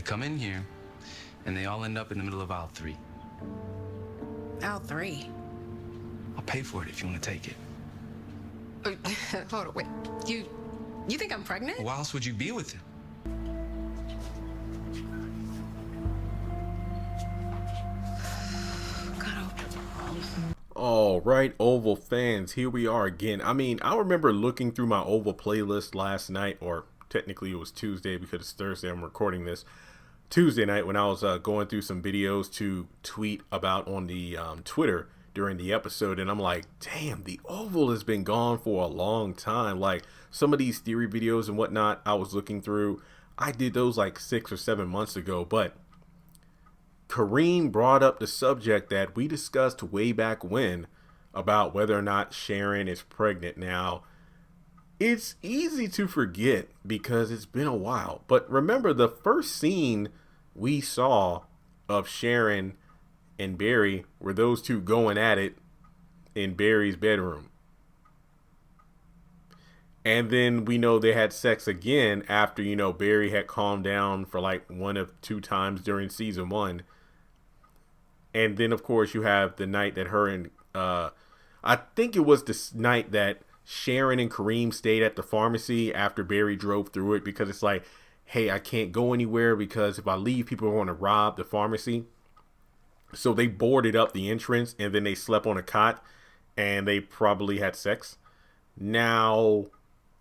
come in here, and they all end up in the middle of aisle 3. Aisle 3? I'll pay for it if you want to take it. Hold on, wait. You think I'm pregnant? Why else would you be with him? All right, Oval fans, here we are again. I mean, I remember looking through my Oval playlist last night, or technically it was Tuesday because it's Thursday. I'm recording this Tuesday night when I was going through some videos to tweet about on the Twitter during the episode. And I'm like, damn, the Oval has been gone for a long time. Like some of these theory videos and whatnot I was looking through, I did those like 6 or 7 months ago, but Kareem brought up the subject that we discussed way back when about whether or not Sharon is pregnant. Now, it's easy to forget because it's been a while. But remember, the first scene we saw of Sharon and Barry were those two going at it in Barry's bedroom. And then we know they had sex again after, Barry had calmed down for like 1 or 2 times during season 1. And then, of course, you have the night that her and I think it was this night that Sharon and Kareem stayed at the pharmacy after Barry drove through it, because it's like, hey, I can't go anywhere because if I leave, people are going to rob the pharmacy. So they boarded up the entrance and then they slept on a cot and they probably had sex. Now,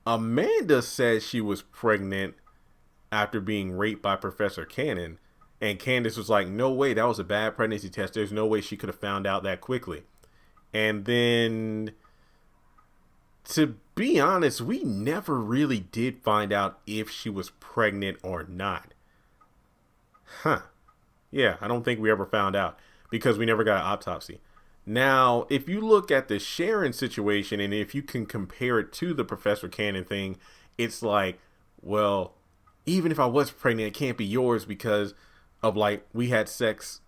Amanda says she was pregnant after being raped by Professor Cannon. And Candace was like, no way, that was a bad pregnancy test. There's no way she could have found out that quickly. And then, to be honest, we never really did find out if she was pregnant or not. Yeah, I don't think we ever found out because we never got an autopsy. Now, if you look at the Sharon situation and if you can compare it to the Professor Cannon thing, it's like, well, even if I was pregnant, it can't be yours because of like we had sex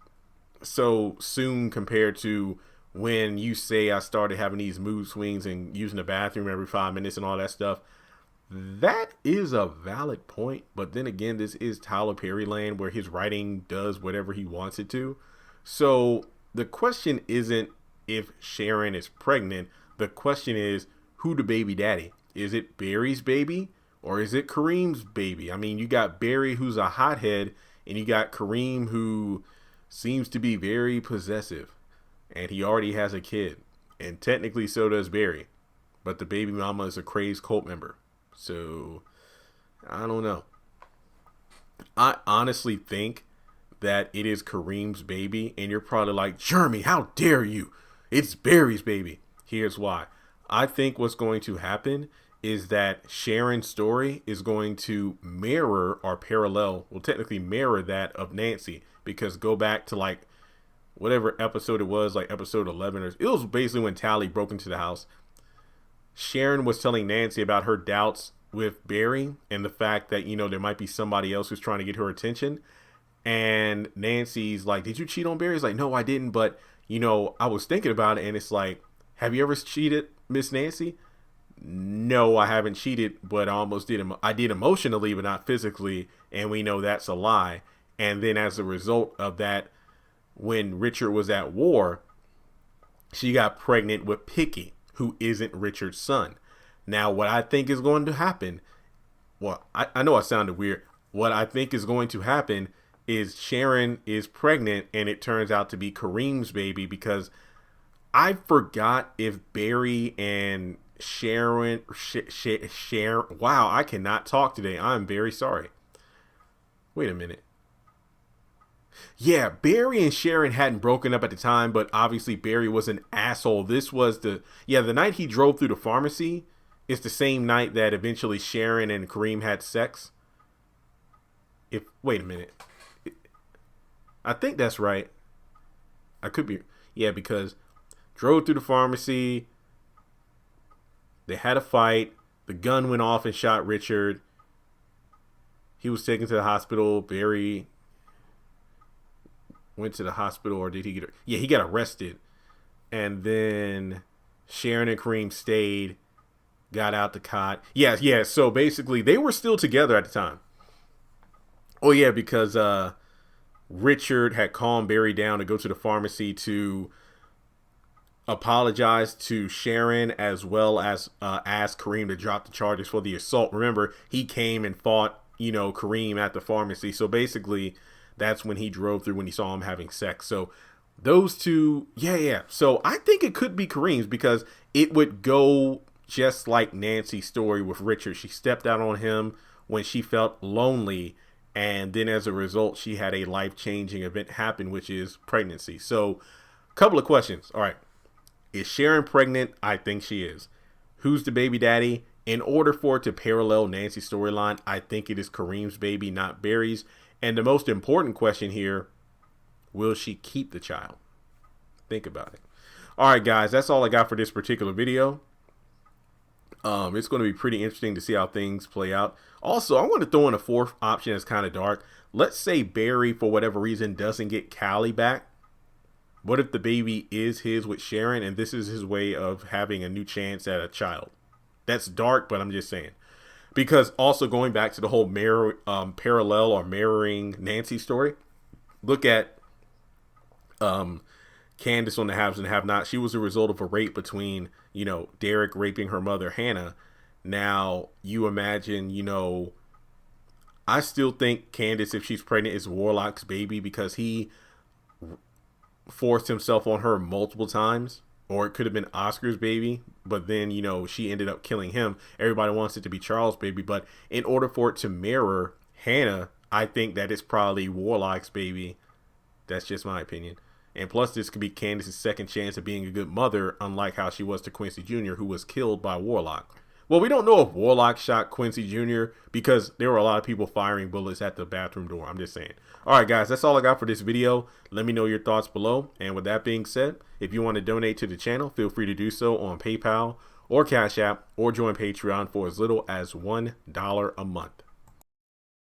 so soon compared to when you say I started having these mood swings and using the bathroom every 5 minutes and all that stuff. That is a valid point. But then again, this is Tyler Perry land where his writing does whatever he wants it to. So the question isn't if Sharon is pregnant. The question is who the baby daddy? Is it Barry's baby or is it Kareem's baby? I mean, you got Barry, who's a hothead, and you got Kareem, who seems to be very possessive. And he already has a kid. And technically so does Barry. But the baby mama is a crazed cult member. So, I don't know. I honestly think that it is Kareem's baby. And you're probably like, Jeremy, how dare you? It's Barry's baby. Here's why. I think what's going to happen is that Sharon's story is going to mirror or parallel, well, technically mirror that of Nancy, because go back to like whatever episode it was, like episode 11, or it was basically when Tally broke into the house. Sharon was telling Nancy about her doubts with Barry and the fact that, there might be somebody else who's trying to get her attention. And Nancy's like, did you cheat on Barry? He's like, no, I didn't. But, I was thinking about it. And it's like, have you ever cheated, Miss Nancy? No, I haven't cheated, but I almost did. I did emotionally, but not physically. And we know that's a lie. And then as a result of that, when Richard was at war, she got pregnant with Picky, who isn't Richard's son. Now, what I think is going to happen, well, I know I sounded weird. What I think is going to happen is Sharon is pregnant and it turns out to be Kareem's baby, because I forgot if Barry and Sharon, wow, I cannot talk today. I'm very sorry. Wait a minute. Yeah, Barry and Sharon hadn't broken up at the time, but obviously Barry was an asshole. This was the night he drove through the pharmacy. It's the same night that eventually Sharon and Kareem had sex. Wait a minute. I think that's right. I could be. Yeah, because drove through the pharmacy. They had a fight. The gun went off and shot Richard. He was taken to the hospital. Barry went to the hospital, or did he get? Yeah, he got arrested. And then Sharon and Kareem stayed, got out the cot. Yeah. So basically, they were still together at the time. Oh yeah, because Richard had calmed Barry down to go to the pharmacy to apologize to Sharon, as well as ask Kareem to drop the charges for the assault. Remember, he came and fought, Kareem at the pharmacy. So basically, that's when he drove through when he saw him having sex. So those two, yeah. So I think it could be Kareem's, because it would go just like Nancy's story with Richard. She stepped out on him when she felt lonely, and then as a result, she had a life-changing event happen, which is pregnancy. So couple of questions. All right. Is Sharon pregnant? I think she is. Who's the baby daddy? In order for it to parallel Nancy's storyline, I think it is Kareem's baby, not Barry's. And the most important question here, will she keep the child? Think about it. All right, guys, that's all I got for this particular video. It's going to be pretty interesting to see how things play out. Also, I want to throw in a fourth option that's kind of dark. Let's say Barry, for whatever reason, doesn't get Callie back. What if the baby is his with Sharon, and this is his way of having a new chance at a child? That's dark, but I'm just saying. Because also going back to the whole parallel or mirroring Nancy story, look at Candace on the Haves and Have-Not. She was a result of a rape between, Derek raping her mother, Hannah. Now, you imagine, I still think Candace, if she's pregnant, is Warlock's baby, because he forced himself on her multiple times. Or it could have been Oscar's baby, but then, she ended up killing him. Everybody wants it to be Charles' baby, but in order for it to mirror Hannah, I think that it's probably Warlock's baby. That's just my opinion. And plus, this could be Candace's second chance of being a good mother, unlike how she was to Quincy Jr., who was killed by Warlock. Well, we don't know if Warlock shot Quincy Jr. because there were a lot of people firing bullets at the bathroom door. I'm just saying. All right, guys, that's all I got for this video. Let me know your thoughts below. And with that being said, if you want to donate to the channel, feel free to do so on PayPal or Cash App, or join Patreon for as little as $1 a month.